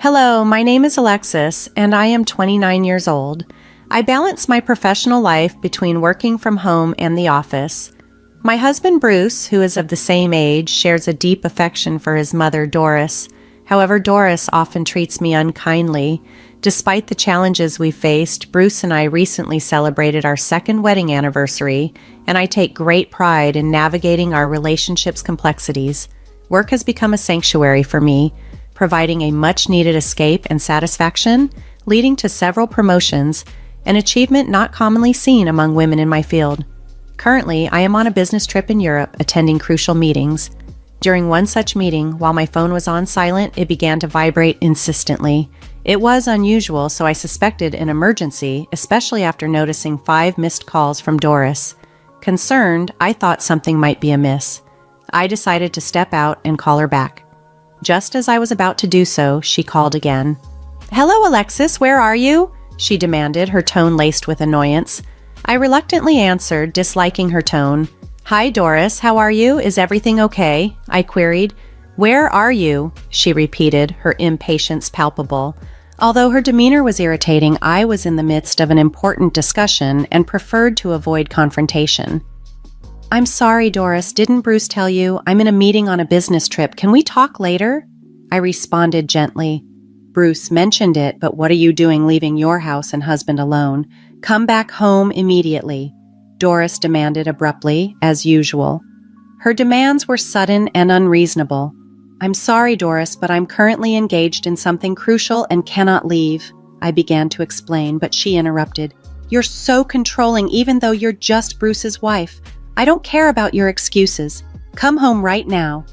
Hello, my name is Alexis, and I am 29 years old. I balance my professional life between working from home and the office. My husband, Bruce, who is of the same age, shares a deep affection for his mother, Doris. However, Doris often treats me unkindly. Despite the challenges we faced, Bruce and I recently celebrated our second wedding anniversary, and I take great pride in navigating our relationship's complexities. Work has become a sanctuary for me, providing a much-needed escape and satisfaction, leading to several promotions, an achievement not commonly seen among women in my field. Currently, I am on a business trip in Europe, attending crucial meetings. During one such meeting, while my phone was on silent, it began to vibrate insistently. It was unusual, so I suspected an emergency, especially after noticing 5 missed calls from Doris. Concerned, I thought something might be amiss. I decided to step out and call her back. Just as I was about to do so, she called again. "Hello, Alexis, where are you?" she demanded, her tone laced with annoyance. I reluctantly answered, disliking her tone. "Hi, Doris, how are you? Is everything okay?" I queried. "Where are you?" she repeated, her impatience palpable. Although her demeanor was irritating, I was in the midst of an important discussion and preferred to avoid confrontation. "I'm sorry, Doris, didn't Bruce tell you? I'm in a meeting on a business trip. Can we talk later?" I responded gently. "Bruce mentioned it, but what are you doing leaving your house and husband alone? Come back home immediately," Doris demanded abruptly, as usual. Her demands were sudden and unreasonable. "I'm sorry, Doris, but I'm currently engaged in something crucial and cannot leave," I began to explain, but she interrupted. "You're so controlling even though you're just Bruce's wife. I don't care about your excuses. Come home right now."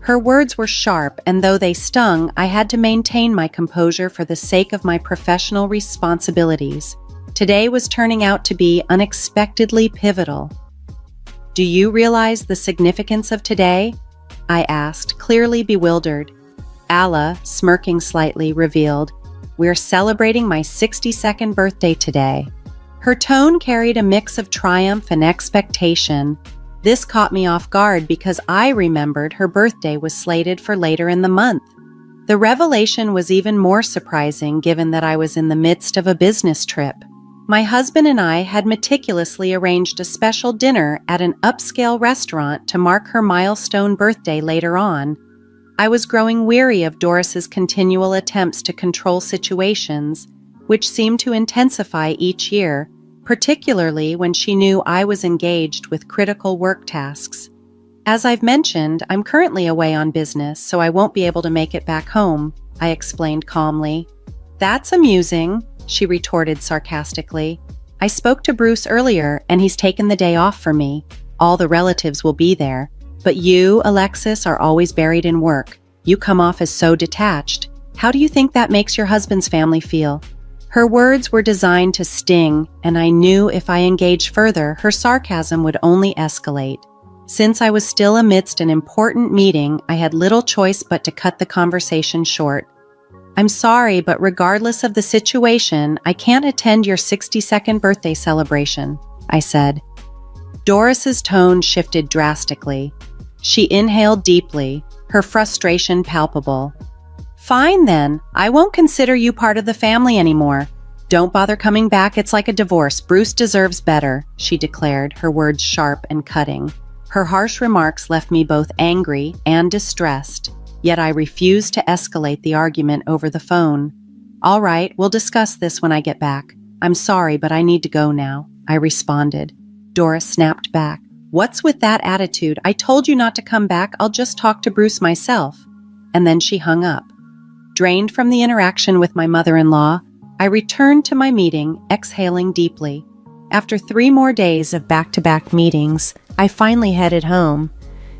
Her words were sharp, and though they stung, I had to maintain my composure for the sake of my professional responsibilities. Today was turning out to be unexpectedly pivotal. "Do you realize the significance of today?" I asked, clearly bewildered. Alla, smirking slightly, revealed, "We're celebrating my 62nd birthday today." Her tone carried a mix of triumph and expectation. This caught me off guard because I remembered her birthday was slated for later in the month. The revelation was even more surprising given that I was in the midst of a business trip. My husband and I had meticulously arranged a special dinner at an upscale restaurant to mark her milestone birthday later on. I was growing weary of Doris's continual attempts to control situations, which seemed to intensify each year, particularly when she knew I was engaged with critical work tasks. "As I've mentioned, I'm currently away on business, so I won't be able to make it back home," I explained calmly. "That's amusing," she retorted sarcastically. "I spoke to Bruce earlier, and he's taken the day off for me. All the relatives will be there. But you, Alexis, are always buried in work. You come off as so detached. How do you think that makes your husband's family feel?" Her words were designed to sting, and I knew if I engaged further, her sarcasm would only escalate. Since I was still amidst an important meeting, I had little choice but to cut the conversation short. "I'm sorry, but regardless of the situation, I can't attend your 62nd birthday celebration," I said. Doris's tone shifted drastically. She inhaled deeply, her frustration palpable. "Fine then, I won't consider you part of the family anymore. Don't bother coming back, it's like a divorce. Bruce deserves better," she declared, her words sharp and cutting. Her harsh remarks left me both angry and distressed, yet I refused to escalate the argument over the phone. "All right, we'll discuss this when I get back. I'm sorry, but I need to go now," I responded. Doris snapped back. "What's with that attitude? I told you not to come back, I'll just talk to Bruce myself." And then she hung up. Drained from the interaction with my mother-in-law, I returned to my meeting, exhaling deeply. After 3 more days of back-to-back meetings, I finally headed home.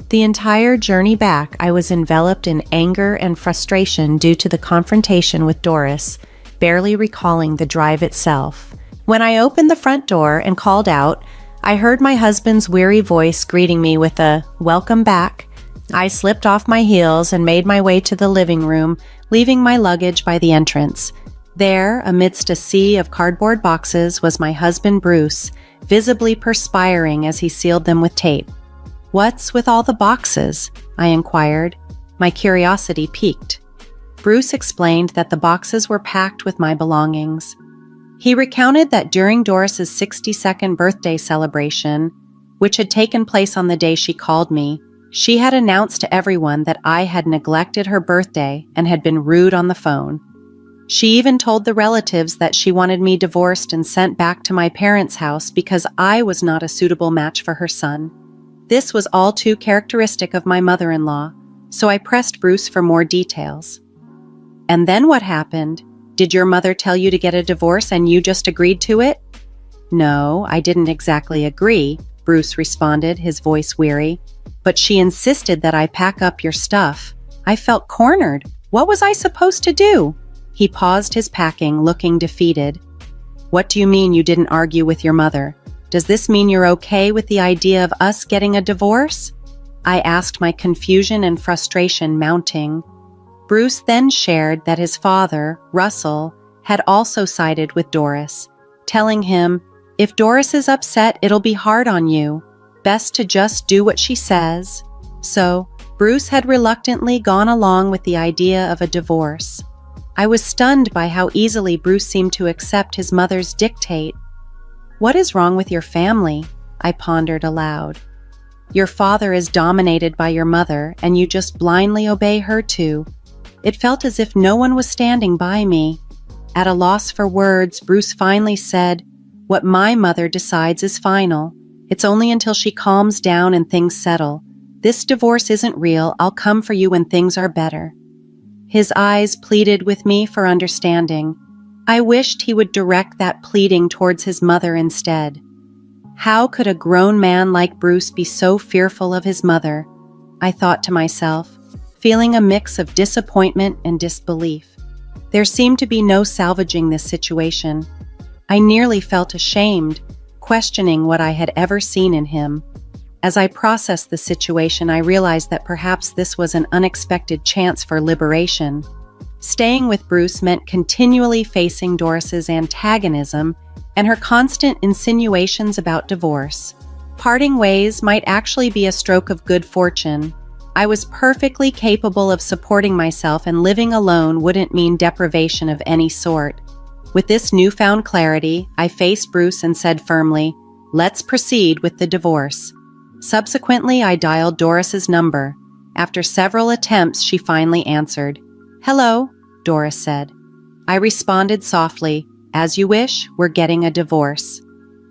The entire journey back, I was enveloped in anger and frustration due to the confrontation with Doris, barely recalling the drive itself. When I opened the front door and called out, I heard my husband's weary voice greeting me with a "welcome back." I slipped off my heels and made my way to the living room, leaving my luggage by the entrance. There, amidst a sea of cardboard boxes, was my husband Bruce, visibly perspiring as he sealed them with tape. "What's with all the boxes?" I inquired, my curiosity piqued. Bruce explained that the boxes were packed with my belongings. He recounted that during Doris's 62nd birthday celebration, which had taken place on the day she called me, she had announced to everyone that I had neglected her birthday and had been rude on the phone. She even told the relatives that she wanted me divorced and sent back to my parents' house because I was not a suitable match for her son. This was all too characteristic of my mother-in-law, so I pressed Bruce for more details. "And then what happened? Did your mother tell you to get a divorce and you just agreed to it?" "No, I didn't exactly agree," Bruce responded, his voice weary. "But she insisted that I pack up your stuff. I felt cornered. What was I supposed to do?" He paused his packing, looking defeated. "What do you mean you didn't argue with your mother? Does this mean you're okay with the idea of us getting a divorce?" I asked, my confusion and frustration mounting. Bruce then shared that his father, Russell, had also sided with Doris, telling him, "If Doris is upset, it'll be hard on you. Best to just do what she says." So, Bruce had reluctantly gone along with the idea of a divorce. I was stunned by how easily Bruce seemed to accept his mother's dictate. "What is wrong with your family?" I pondered aloud. "Your father is dominated by your mother, and you just blindly obey her too." It felt as if no one was standing by me. At a loss for words, Bruce finally said, "What my mother decides is final. It's only until she calms down and things settle. This divorce isn't real. I'll come for you when things are better." His eyes pleaded with me for understanding. I wished he would direct that pleading towards his mother instead. How could a grown man like Bruce be so fearful of his mother? I thought to myself, feeling a mix of disappointment and disbelief. There seemed to be no salvaging this situation. I nearly felt ashamed, questioning what I had ever seen in him. As I processed the situation, I realized that perhaps this was an unexpected chance for liberation. Staying with Bruce meant continually facing Doris's antagonism and her constant insinuations about divorce. Parting ways might actually be a stroke of good fortune. I was perfectly capable of supporting myself, and living alone wouldn't mean deprivation of any sort. With this newfound clarity, I faced Bruce and said firmly, "Let's proceed with the divorce." Subsequently, I dialed Doris's number. After several attempts, she finally answered. "Hello," Doris said. I responded softly, "As you wish, we're getting a divorce."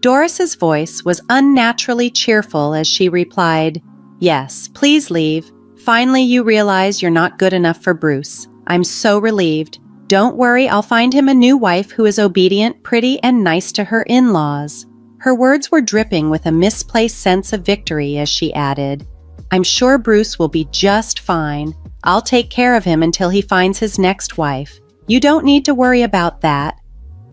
Doris's voice was unnaturally cheerful as she replied, "Yes, please leave. Finally, you realize you're not good enough for Bruce. I'm so relieved. Don't worry, I'll find him a new wife who is obedient, pretty, and nice to her in-laws." Her words were dripping with a misplaced sense of victory as she added, "I'm sure Bruce will be just fine. I'll take care of him until he finds his next wife. You don't need to worry about that."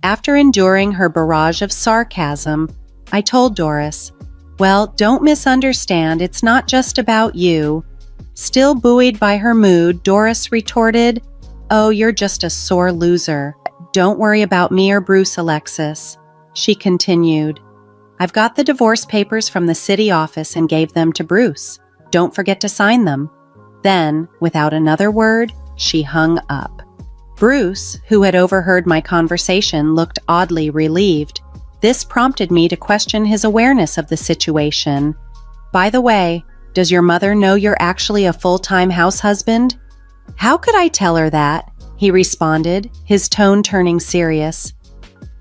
After enduring her barrage of sarcasm, I told Doris, "Well, don't misunderstand, it's not just about you." Still buoyed by her mood, Doris retorted, "Oh, you're just a sore loser. Don't worry about me or Bruce, Alexis." She continued, "I've got the divorce papers from the city office and gave them to Bruce. Don't forget to sign them." Then, without another word, she hung up. Bruce, who had overheard my conversation, looked oddly relieved. This prompted me to question his awareness of the situation. "By the way, does your mother know you're actually a full-time house husband?" "How could I tell her that?" he responded, his tone turning serious.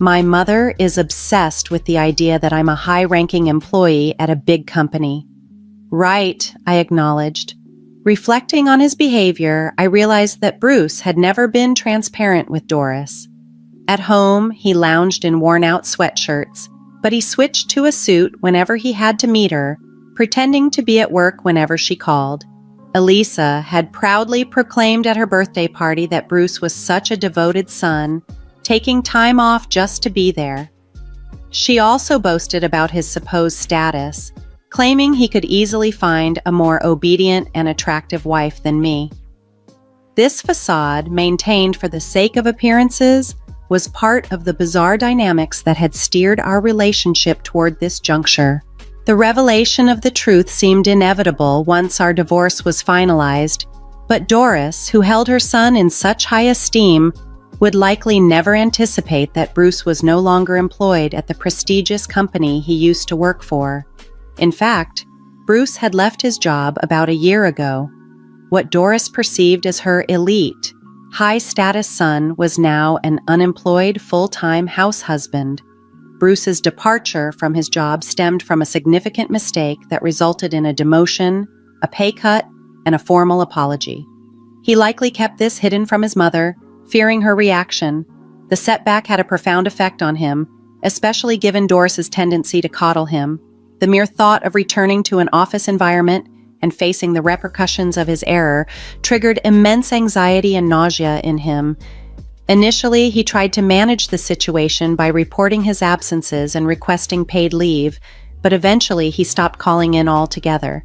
"My mother is obsessed with the idea that I'm a high-ranking employee at a big company." "Right," I acknowledged. Reflecting on his behavior, I realized that Bruce had never been transparent with Doris. At home, he lounged in worn-out sweatshirts, but he switched to a suit whenever he had to meet her, pretending to be at work whenever she called. Elisa had proudly proclaimed at her birthday party that Bruce was such a devoted son, taking time off just to be there. She also boasted about his supposed status, claiming he could easily find a more obedient and attractive wife than me. This facade, maintained for the sake of appearances, was part of the bizarre dynamics that had steered our relationship toward this juncture. The revelation of the truth seemed inevitable once our divorce was finalized, But Doris, who held her son in such high esteem, would likely never anticipate that Bruce was no longer employed at the prestigious company he used to work for. In fact, Bruce had left his job about a year ago. What Doris perceived as her elite, high-status son was now an unemployed full-time house husband. Bruce's departure from his job stemmed from a significant mistake that resulted in a demotion, a pay cut, and a formal apology. He likely kept this hidden from his mother, fearing her reaction. The setback had a profound effect on him, especially given Doris's tendency to coddle him. The mere thought of returning to an office environment and facing the repercussions of his error triggered immense anxiety and nausea in him. Initially, he tried to manage the situation by reporting his absences and requesting paid leave, but eventually he stopped calling in altogether.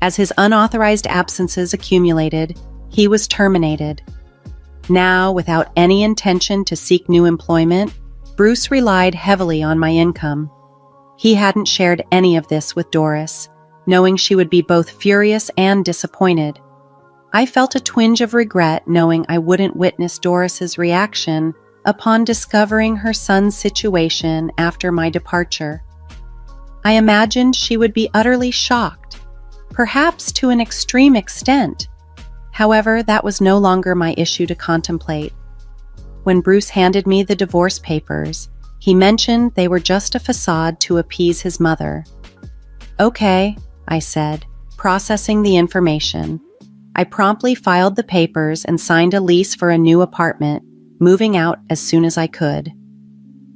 As his unauthorized absences accumulated, he was terminated. Now, without any intention to seek new employment, Bruce relied heavily on my income. He hadn't shared any of this with Doris, knowing she would be both furious and disappointed. I felt a twinge of regret knowing I wouldn't witness Doris's reaction upon discovering her son's situation after my departure. I imagined she would be utterly shocked, perhaps to an extreme extent. However, that was no longer my issue to contemplate. When Bruce handed me the divorce papers, he mentioned they were just a facade to appease his mother. "Okay," I said, processing the information. I promptly filed the papers and signed a lease for a new apartment, moving out as soon as I could.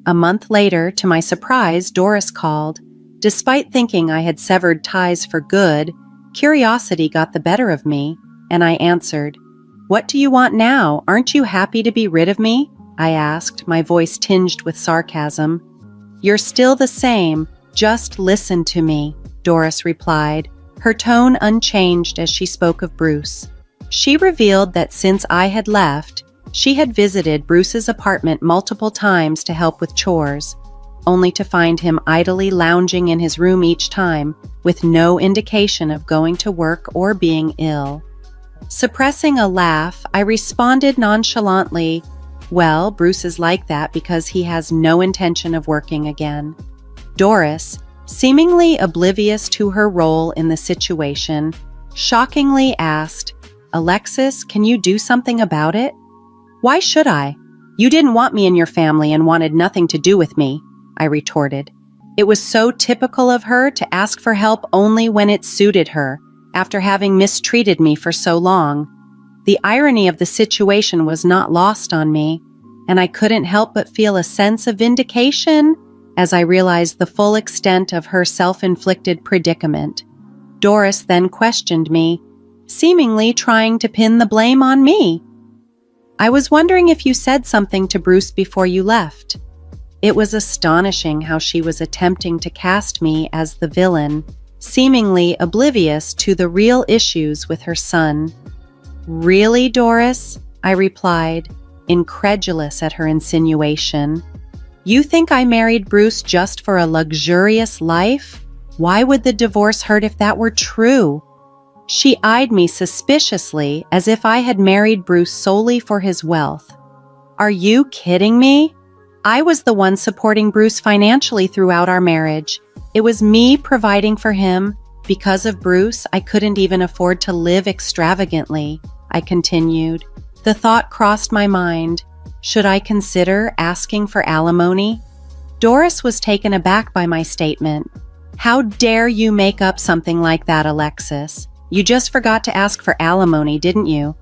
A month later, to my surprise, Doris called. Despite thinking I had severed ties for good, curiosity got the better of me, and I answered. "What do you want now? Aren't you happy to be rid of me?" I asked, my voice tinged with sarcasm. "You're still the same. Just listen to me," Doris replied, her tone unchanged as she spoke of Bruce. She revealed that since I had left, she had visited Bruce's apartment multiple times to help with chores, only to find him idly lounging in his room each time, with no indication of going to work or being ill. Suppressing a laugh, I responded nonchalantly, "Well, Bruce is like that because he has no intention of working again." Doris, seemingly oblivious to her role in the situation, shockingly asked, "Alexis, can you do something about it?" "Why should I? You didn't want me in your family and wanted nothing to do with me," I retorted. It was so typical of her to ask for help only when it suited her, after having mistreated me for so long. The irony of the situation was not lost on me, and I couldn't help but feel a sense of vindication as I realized the full extent of her self-inflicted predicament. Doris then questioned me, seemingly trying to pin the blame on me. "I was wondering if you said something to Bruce before you left." It was astonishing how she was attempting to cast me as the villain, seemingly oblivious to the real issues with her son. "Really, Doris?" I replied, incredulous at her insinuation. "You think I married Bruce just for a luxurious life? Why would the divorce hurt if that were true?" She eyed me suspiciously as if I had married Bruce solely for his wealth. "Are you kidding me? I was the one supporting Bruce financially throughout our marriage. It was me providing for him. Because of Bruce, I couldn't even afford to live extravagantly," I continued. The thought crossed my mind. Should I consider asking for alimony? Doris was taken aback by my statement. "How dare you make up something like that, Alexis? You just forgot to ask for alimony, didn't you?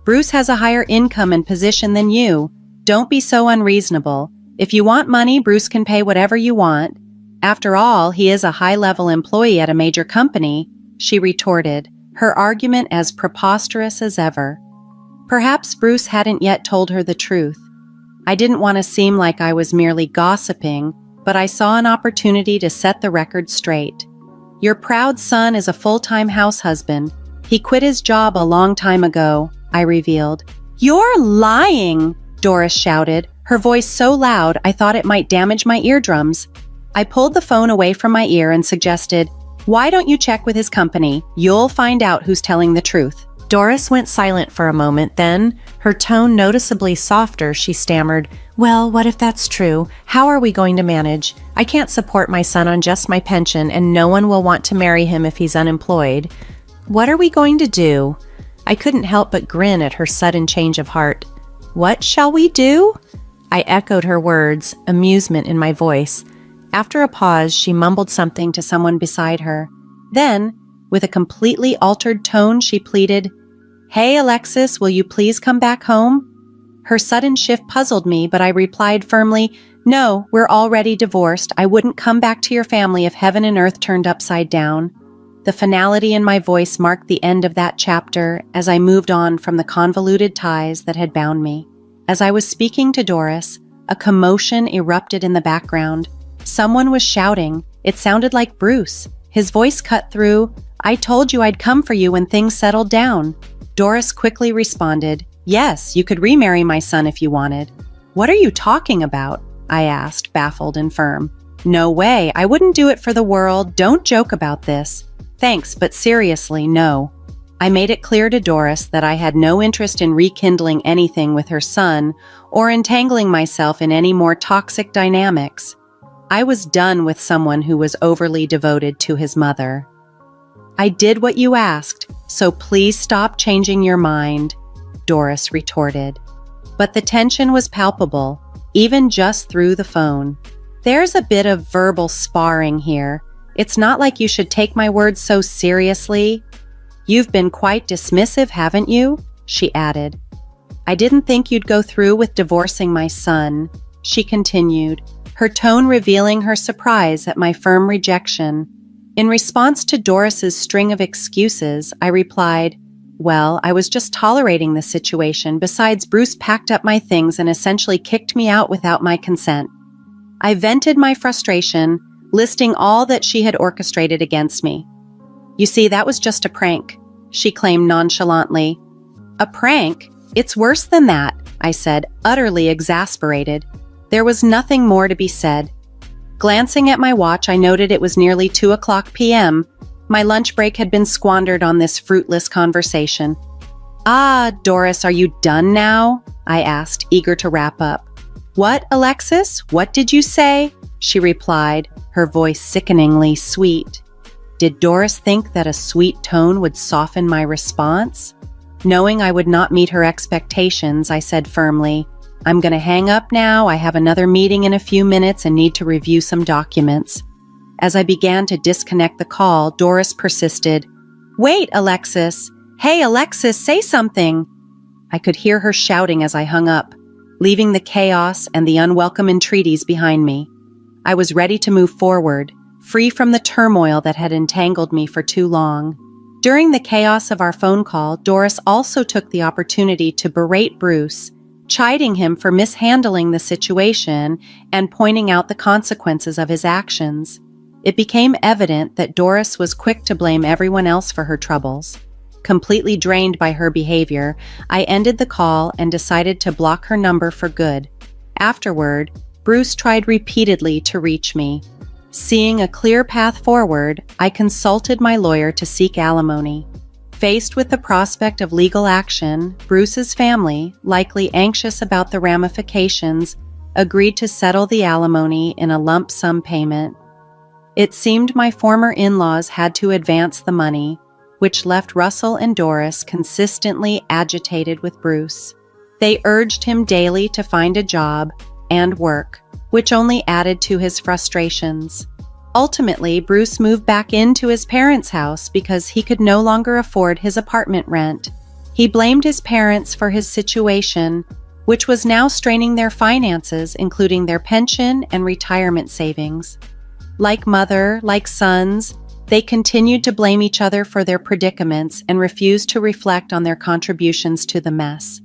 Bruce has a higher income and position than you. Don't be so unreasonable. If you want money, Bruce can pay whatever you want. After all, he is a high-level employee at a major company," she retorted, her argument as preposterous as ever. Perhaps Bruce hadn't yet told her the truth. I didn't want to seem like I was merely gossiping, but I saw an opportunity to set the record straight. "Your proud son is a full-time house husband. He quit his job a long time ago," I revealed. "You're lying!" Doris shouted, her voice so loud I thought it might damage my eardrums. I pulled the phone away from my ear and suggested, "Why don't you check with his company? You'll find out who's telling the truth." Doris went silent for a moment, then, her tone noticeably softer, she stammered, "Well, what if that's true? How are we going to manage? I can't support my son on just my pension, and no one will want to marry him if he's unemployed. What are we going to do?" I couldn't help but grin at her sudden change of heart. "What shall we do?" I echoed her words, amusement in my voice. After a pause, she mumbled something to someone beside her. Then, with a completely altered tone, she pleaded, "Hey, Alexis, will you please come back home?" Her sudden shift puzzled me, but I replied firmly, "No, we're already divorced. I wouldn't come back to your family if heaven and earth turned upside down." The finality in my voice marked the end of that chapter as I moved on from the convoluted ties that had bound me. As I was speaking to Doris, a commotion erupted in the background. Someone was shouting. It sounded like Bruce. His voice cut through, "I told you I'd come for you when things settled down." Doris quickly responded, "Yes, you could remarry my son if you wanted." "What are you talking about?" I asked, baffled and firm. "No way, I wouldn't do it for the world. Don't joke about this." "Thanks, but seriously, no." I made it clear to Doris that I had no interest in rekindling anything with her son or entangling myself in any more toxic dynamics. I was done with someone who was overly devoted to his mother. "I did what you asked, so please stop changing your mind," Doris retorted. But the tension was palpable, even just through the phone. "There's a bit of verbal sparring here. It's not like you should take my words so seriously. You've been quite dismissive, haven't you?" she added. "I didn't think you'd go through with divorcing my son," she continued, her tone revealing her surprise at my firm rejection. In response to Doris's string of excuses, I replied, "Well, I was just tolerating the situation. Besides, Bruce packed up my things and essentially kicked me out without my consent." I vented my frustration, listing all that she had orchestrated against me. "You see, that was just a prank," she claimed nonchalantly. "A prank? It's worse than that," I said, utterly exasperated. There was nothing more to be said. Glancing at my watch, I noted it was nearly 2:00 p.m. My lunch break had been squandered on this fruitless conversation. "Ah, Doris, are you done now?" I asked, eager to wrap up. "What, Alexis? What did you say?" she replied, her voice sickeningly sweet. Did Doris think that a sweet tone would soften my response? Knowing I would not meet her expectations, I said firmly, "I'm going to hang up now. I have another meeting in a few minutes and need to review some documents." As I began to disconnect the call, Doris persisted. "Wait, Alexis. Hey, Alexis, say something." I could hear her shouting as I hung up, leaving the chaos and the unwelcome entreaties behind me. I was ready to move forward, free from the turmoil that had entangled me for too long. During the chaos of our phone call, Doris also took the opportunity to berate Bruce, chiding him for mishandling the situation and pointing out the consequences of his actions. It became evident that Doris was quick to blame everyone else for her troubles. Completely drained by her behavior, I ended the call and decided to block her number for good. Afterward, Bruce tried repeatedly to reach me. Seeing a clear path forward, I consulted my lawyer to seek alimony. Faced with the prospect of legal action, Bruce's family, likely anxious about the ramifications, agreed to settle the alimony in a lump sum payment. It seemed my former in-laws had to advance the money, which left Russell and Doris consistently agitated with Bruce. They urged him daily to find a job and work, which only added to his frustrations. Ultimately, Bruce moved back into his parents' house because he could no longer afford his apartment rent. He blamed his parents for his situation, which was now straining their finances, including their pension and retirement savings. Like mother, like sons, they continued to blame each other for their predicaments and refused to reflect on their contributions to the mess.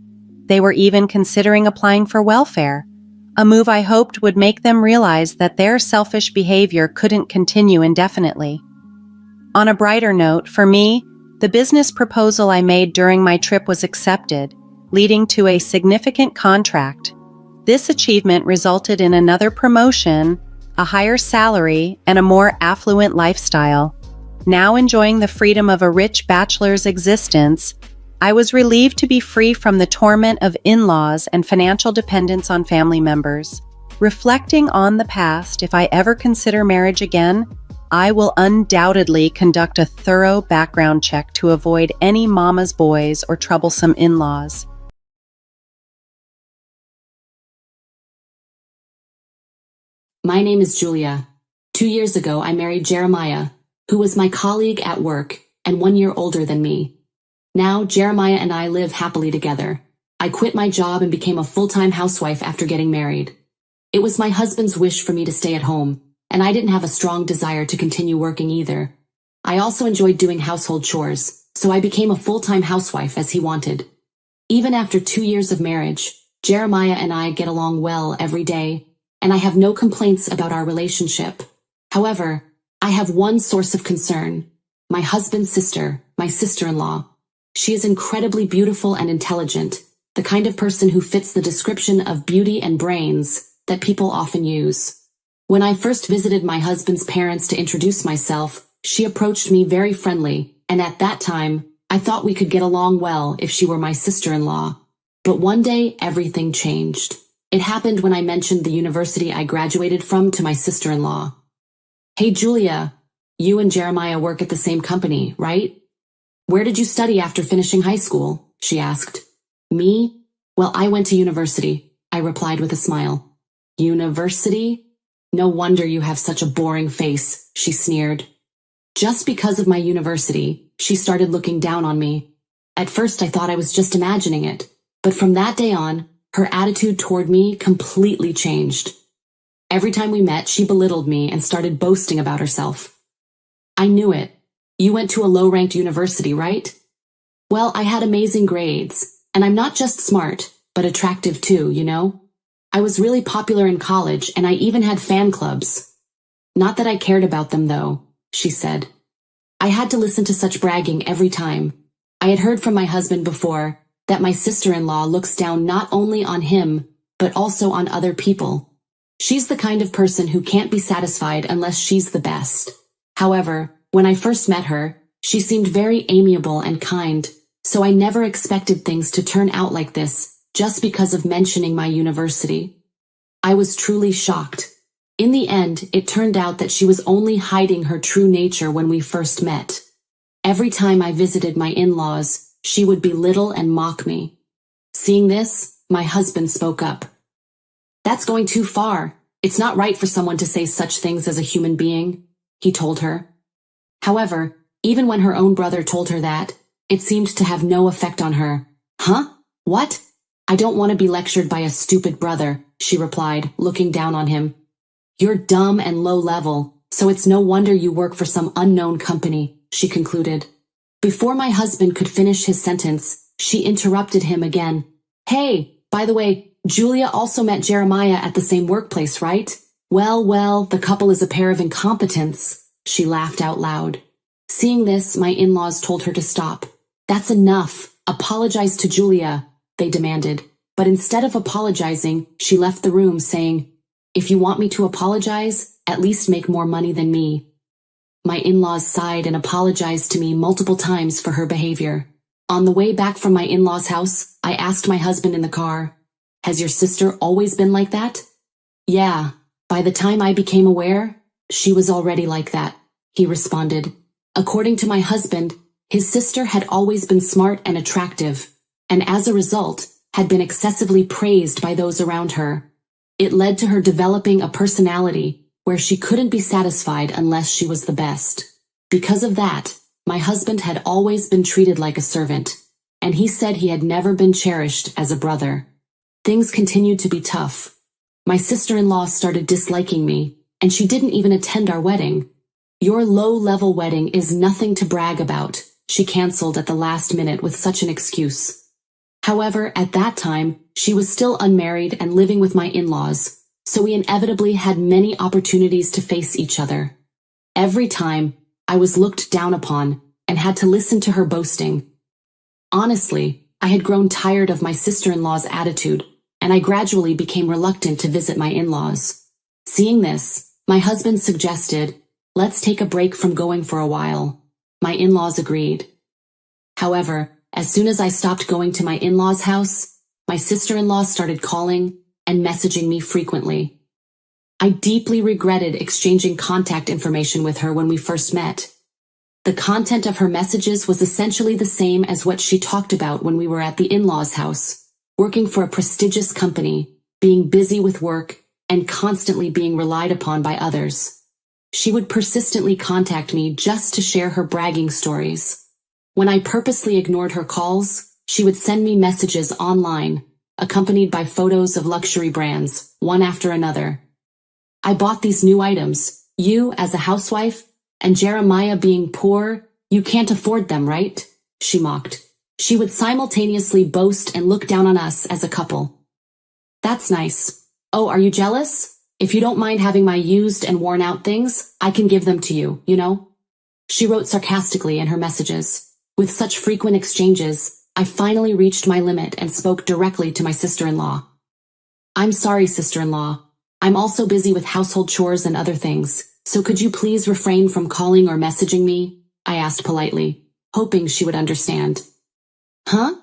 They were even considering applying for welfare, a move I hoped would make them realize that their selfish behavior couldn't continue indefinitely. On a brighter note, for me, the business proposal I made during my trip was accepted, leading to a significant contract. This achievement resulted in another promotion, a higher salary, and a more affluent lifestyle. Now enjoying the freedom of a rich bachelor's existence, I was relieved to be free from the torment of in-laws and financial dependence on family members. Reflecting on the past, if I ever consider marriage again, I will undoubtedly conduct a thorough background check to avoid any mama's boys or troublesome in-laws. My name is Julia. 2 years ago, I married Jeremiah, who was my colleague at work and 1 year older than me. Now, Jeremiah and I live happily together. I quit my job and became a full-time housewife after getting married. It was my husband's wish for me to stay at home, and I didn't have a strong desire to continue working either. I also enjoyed doing household chores, so I became a full-time housewife as he wanted. Even after 2 years of marriage, Jeremiah and I get along well every day, and I have no complaints about our relationship. However, I have one source of concern: my husband's sister, my sister-in-law. She is incredibly beautiful and intelligent, the kind of person who fits the description of beauty and brains that people often use. When I first visited my husband's parents to introduce myself, she approached me very friendly, and at that time, I thought we could get along well if she were my sister-in-law. But one day, everything changed. It happened when I mentioned the university I graduated from to my sister-in-law. "Hey Julia, you and Jeremiah work at the same company, right? Where did you study after finishing high school?" she asked. "Me? Well, I went to university," I replied with a smile. "University? No wonder you have such a boring face," she sneered. Just because of my university, she started looking down on me. At first I thought I was just imagining it, but from that day on, her attitude toward me completely changed. Every time we met, she belittled me and started boasting about herself. "I knew it. You went to a low-ranked university, right? Well, I had amazing grades, and I'm not just smart, but attractive too, you know? I was really popular in college, and I even had fan clubs. Not that I cared about them, though," she said. I had to listen to such bragging every time. I had heard from my husband before that my sister-in-law looks down not only on him, but also on other people. She's the kind of person who can't be satisfied unless she's the best. However, when I first met her, she seemed very amiable and kind, so I never expected things to turn out like this, just because of mentioning my university. I was truly shocked. In the end, it turned out that she was only hiding her true nature when we first met. Every time I visited my in-laws, she would belittle and mock me. Seeing this, my husband spoke up. "That's going too far. It's not right for someone to say such things as a human being," he told her. However, even when her own brother told her that, it seemed to have no effect on her. "Huh? What? I don't want to be lectured by a stupid brother," she replied, looking down on him. "You're dumb and low level, so it's no wonder you work for some unknown company," she concluded. Before my husband could finish his sentence, she interrupted him again. "Hey, by the way, Julia also met Jeremiah at the same workplace, right? Well, the couple is a pair of incompetents," she laughed out loud. Seeing this, my in-laws told her to stop. "That's enough. Apologize to Julia," they demanded. But instead of apologizing, she left the room saying, "If you want me to apologize, at least make more money than me." My in-laws sighed and apologized to me multiple times for her behavior. On the way back from my in-laws' house, I asked my husband in the car, "Has your sister always been like that?" "Yeah, by the time I became aware, she was already like that," he responded. According to my husband, his sister had always been smart and attractive, and as a result, had been excessively praised by those around her. It led to her developing a personality where she couldn't be satisfied unless she was the best. Because of that, my husband had always been treated like a servant, and he said he had never been cherished as a brother. Things continued to be tough. My sister-in-law started disliking me, and she didn't even attend our wedding. "Your low-level wedding is nothing to brag about," she canceled at the last minute with such an excuse. However, at that time, she was still unmarried and living with my in-laws, so we inevitably had many opportunities to face each other. Every time, I was looked down upon and had to listen to her boasting. Honestly, I had grown tired of my sister-in-law's attitude, and I gradually became reluctant to visit my in-laws. Seeing this, my husband suggested, "Let's take a break from going for a while." My in-laws agreed. However, as soon as I stopped going to my in-laws' house, my sister-in-law started calling and messaging me frequently. I deeply regretted exchanging contact information with her when we first met. The content of her messages was essentially the same as what she talked about when we were at the in-laws' house, working for a prestigious company, being busy with work, and constantly being relied upon by others. She would persistently contact me just to share her bragging stories. When I purposely ignored her calls, she would send me messages online, accompanied by photos of luxury brands, one after another. I bought these new items, you as a housewife, and Jeremiah being poor, you can't afford them, right? She mocked. She would simultaneously boast and look down on us as a couple. That's nice. Oh, are you jealous? If you don't mind having my used and worn out things, I can give them to you, you know? She wrote sarcastically in her messages. With such frequent exchanges, I finally reached my limit and spoke directly to my sister-in-law. I'm sorry, sister-in-law. I'm also busy with household chores and other things, so could you please refrain from calling or messaging me? I asked politely, hoping she would understand. Huh?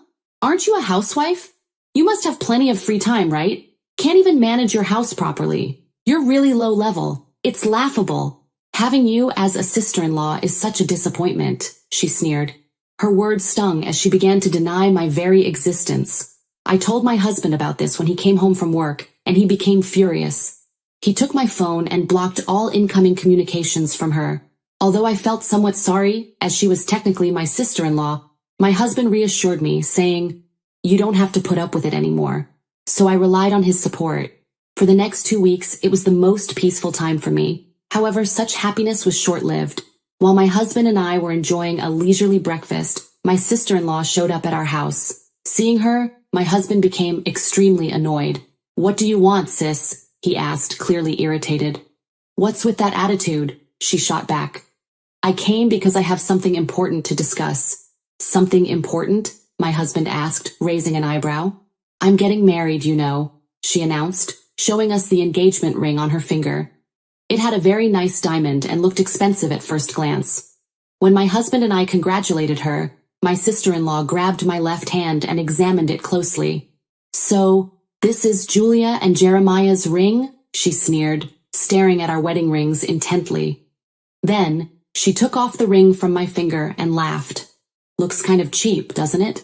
Aren't you a housewife? You must have plenty of free time, right? Can't even manage your house properly. You're really low level. It's laughable. Having you as a sister-in-law is such a disappointment, she sneered. Her words stung as she began to deny my very existence. I told my husband about this when he came home from work, and he became furious. He took my phone and blocked all incoming communications from her. Although I felt somewhat sorry, as she was technically my sister-in-law, my husband reassured me, saying, "You don't have to put up with it anymore." So I relied on his support. For the next 2 weeks, it was the most peaceful time for me. However, such happiness was short-lived. While my husband and I were enjoying a leisurely breakfast, my sister-in-law showed up at our house. Seeing her, my husband became extremely annoyed. "What do you want, sis?" he asked, clearly irritated. "What's with that attitude?" she shot back. "I came because I have something important to discuss." "Something important?" my husband asked, raising an eyebrow. "I'm getting married, you know," she announced, showing us the engagement ring on her finger. It had a very nice diamond and looked expensive at first glance. When my husband and I congratulated her, my sister-in-law grabbed my left hand and examined it closely. "So, this is Julia and Jeremiah's ring?" she sneered, staring at our wedding rings intently. Then, she took off the ring from my finger and laughed. "Looks kind of cheap, doesn't it?"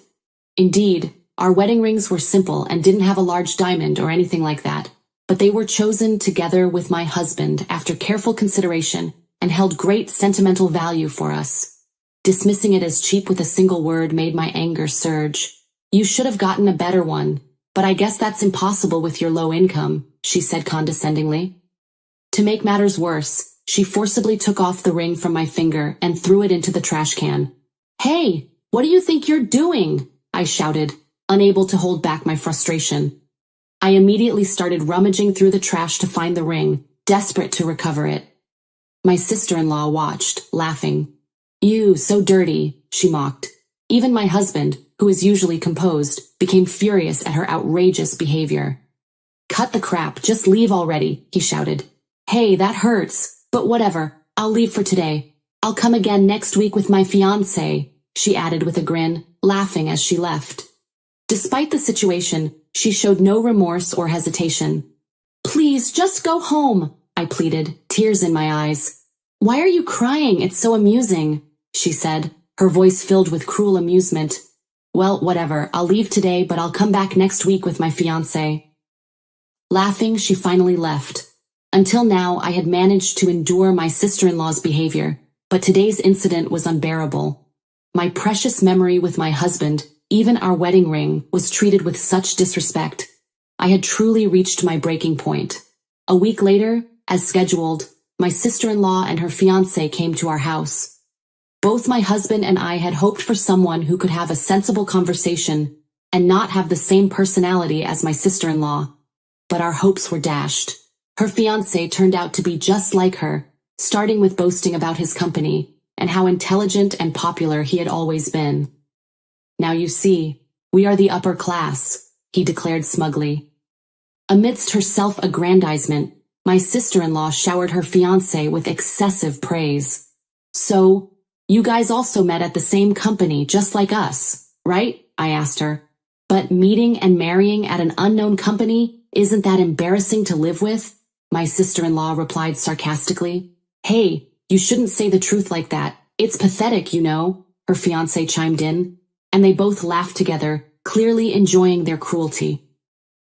Indeed, our wedding rings were simple and didn't have a large diamond or anything like that, but they were chosen together with my husband after careful consideration and held great sentimental value for us. Dismissing it as cheap with a single word made my anger surge. "You should have gotten a better one, but I guess that's impossible with your low income," she said condescendingly. To make matters worse, she forcibly took off the ring from my finger and threw it into the trash can. "Hey, what do you think you're doing?" I shouted, unable to hold back my frustration. I immediately started rummaging through the trash to find the ring, desperate to recover it. My sister-in-law watched, laughing. "You, so dirty," she mocked. Even my husband, who is usually composed, became furious at her outrageous behavior. "Cut the crap, just leave already," he shouted. "Hey, that hurts, but whatever, I'll leave for today. I'll come again next week with my fiancé," she added with a grin, laughing as she left. Despite the situation, she showed no remorse or hesitation. "Please, just go home," I pleaded, tears in my eyes. "Why are you crying? It's so amusing," she said, her voice filled with cruel amusement. "Well, whatever, I'll leave today, but I'll come back next week with my fiancé." Laughing, she finally left. Until now, I had managed to endure my sister-in-law's behavior, but today's incident was unbearable. My precious memory with my husband, even our wedding ring, was treated with such disrespect. I had truly reached my breaking point. A week later, as scheduled, my sister-in-law and her fiancé came to our house. Both my husband and I had hoped for someone who could have a sensible conversation and not have the same personality as my sister-in-law. But our hopes were dashed. Her fiancé turned out to be just like her, starting with boasting about his company and how intelligent and popular he had always been. "Now you see, we are the upper class," he declared smugly. Amidst her self-aggrandizement, my sister-in-law showered her fiancé with excessive praise. "So, you guys also met at the same company just like us," right? I asked her. But meeting and marrying at an unknown company, isn't that embarrassing to live with? My sister-in-law replied sarcastically. Hey, you shouldn't say the truth like that. It's pathetic, you know, her fiancé chimed in, and they both laughed together, clearly enjoying their cruelty.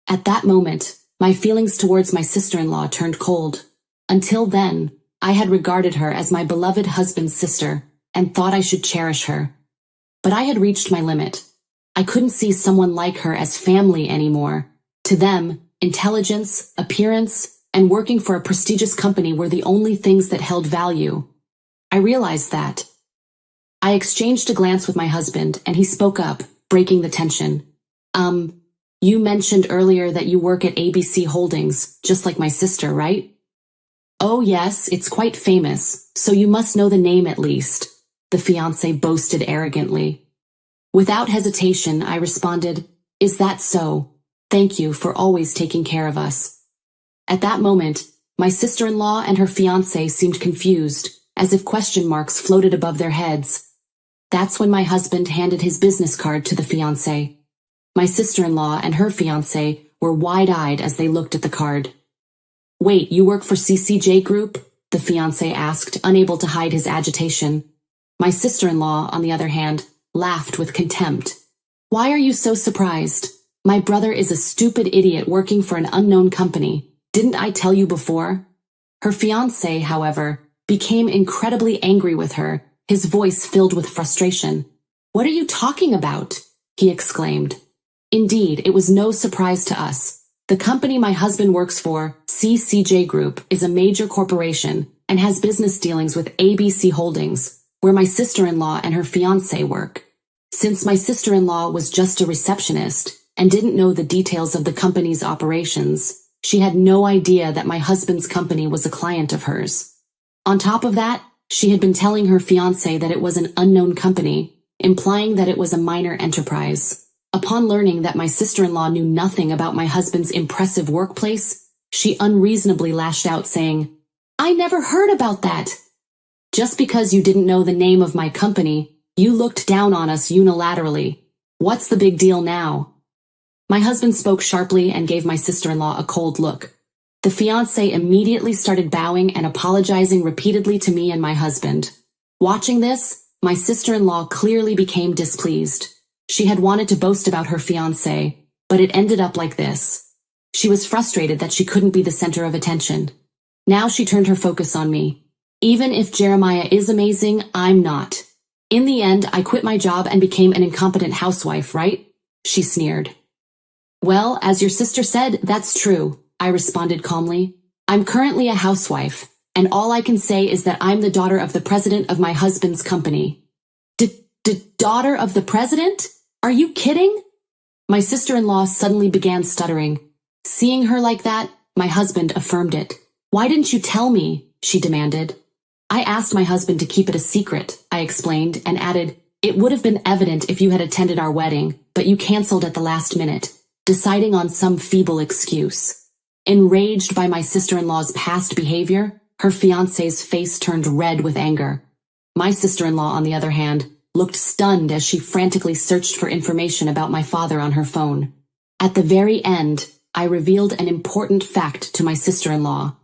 At that moment, my feelings towards my sister-in-law turned cold. Until then, I had regarded her as my beloved husband's sister and thought I should cherish her. But I had reached my limit. I couldn't see someone like her as family anymore. To them, intelligence, appearance, and working for a prestigious company were the only things that held value. I realized that. I exchanged a glance with my husband, and he spoke up, breaking the tension. You mentioned earlier that you work at ABC Holdings, just like my sister, right? Oh yes, it's quite famous, so you must know the name at least, the fiancé boasted arrogantly. Without hesitation, I responded, Is that so? Thank you for always taking care of us. At that moment, my sister-in-law and her fiancé seemed confused, as if question marks floated above their heads. That's when my husband handed his business card to the fiancé. My sister-in-law and her fiancé were wide-eyed as they looked at the card. Wait, you work for CCJ Group? The fiancé asked, unable to hide his agitation. My sister-in-law, on the other hand, laughed with contempt. Why are you so surprised? My brother is a stupid idiot working for an unknown company. Didn't I tell you before? Her fiancé, however, became incredibly angry with her, his voice filled with frustration. What are you talking about? He exclaimed. Indeed, it was no surprise to us. The company my husband works for, CCJ Group, is a major corporation and has business dealings with ABC Holdings, where my sister-in-law and her fiancé work. Since my sister-in-law was just a receptionist and didn't know the details of the company's operations, she had no idea that my husband's company was a client of hers. On top of that, she had been telling her fiancé that it was an unknown company, implying that it was a minor enterprise. Upon learning that my sister-in-law knew nothing about my husband's impressive workplace, she unreasonably lashed out saying, I never heard about that. Just because you didn't know the name of my company, you looked down on us unilaterally. What's the big deal now? My husband spoke sharply and gave my sister-in-law a cold look. The fiancé immediately started bowing and apologizing repeatedly to me and my husband. Watching this, my sister-in-law clearly became displeased. She had wanted to boast about her fiancé, but it ended up like this. She was frustrated that she couldn't be the center of attention. Now she turned her focus on me. Even if Jeremiah is amazing, I'm not. In the end, I quit my job and became an incompetent housewife, right? She sneered. Well, as your sister said, that's true, I responded calmly. I'm currently a housewife, and all I can say is that I'm the daughter of the president of my husband's company. Daughter of the president? Are you kidding? My sister-in-law suddenly began stuttering. Seeing her like that, my husband affirmed it. Why didn't you tell me? She demanded. I asked my husband to keep it a secret, I explained, and added, it would have been evident if you had attended our wedding, but you canceled at the last minute, deciding on some feeble excuse. Enraged by my sister-in-law's past behavior, her fiancé's face turned red with anger. My sister-in-law, on the other hand, looked stunned as she frantically searched for information about my father on her phone. At the very end, I revealed an important fact to my sister-in-law.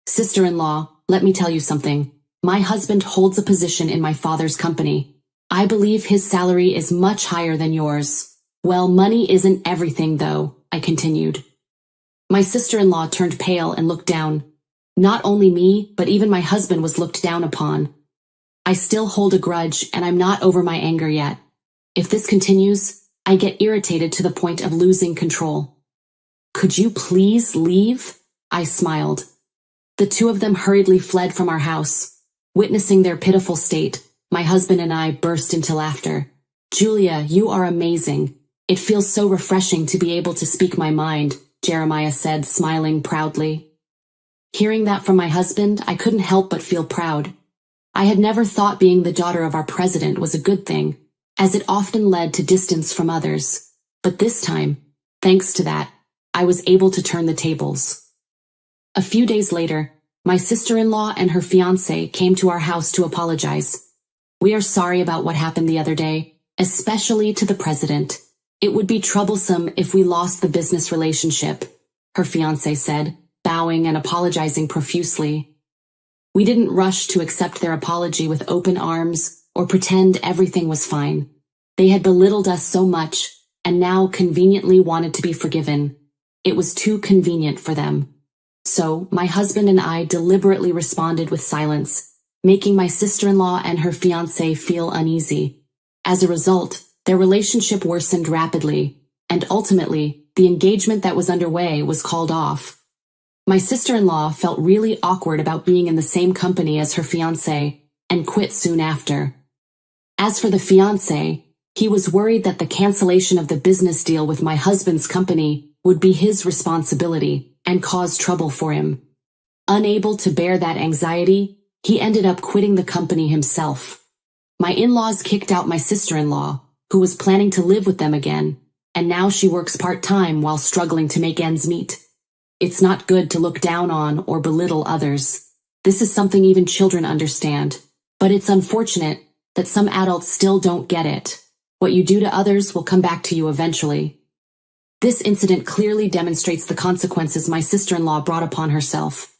Sister-in-law, let me tell you something. My husband holds a position in my father's company. I believe his salary is much higher than yours. Well, money isn't everything, though, I continued. My sister-in-law turned pale and looked down. Not only me, but even my husband was looked down upon. I still hold a grudge, and I'm not over my anger yet. If this continues, I get irritated to the point of losing control. Could you please leave? I smiled. The two of them hurriedly fled from our house. Witnessing their pitiful state, my husband and I burst into laughter. Julia, you are amazing. It feels so refreshing to be able to speak my mind, Jeremiah said, smiling proudly. Hearing that from my husband, I couldn't help but feel proud. I had never thought being the daughter of our president was a good thing, as it often led to distance from others. But this time, thanks to that, I was able to turn the tables. A few days later, my sister-in-law and her fiancé came to our house to apologize. We are sorry about what happened the other day, especially to the president. It would be troublesome if we lost the business relationship, her fiancé said, bowing and apologizing profusely. We didn't rush to accept their apology with open arms or pretend everything was fine. They had belittled us so much and now conveniently wanted to be forgiven. It was too convenient for them. So, my husband and I deliberately responded with silence, making my sister-in-law and her fiancé feel uneasy. As a result, their relationship worsened rapidly, and ultimately, the engagement that was underway was called off. My sister-in-law felt really awkward about being in the same company as her fiancé, and quit soon after. As for the fiancé, he was worried that the cancellation of the business deal with my husband's company would be his responsibility and cause trouble for him. Unable to bear that anxiety, he ended up quitting the company himself. My in-laws kicked out my sister-in-law, who was planning to live with them again, and now she works part-time while struggling to make ends meet. It's not good to look down on or belittle others. This is something even children understand, but it's unfortunate that some adults still don't get it. What you do to others will come back to you eventually. This incident clearly demonstrates the consequences my sister-in-law brought upon herself.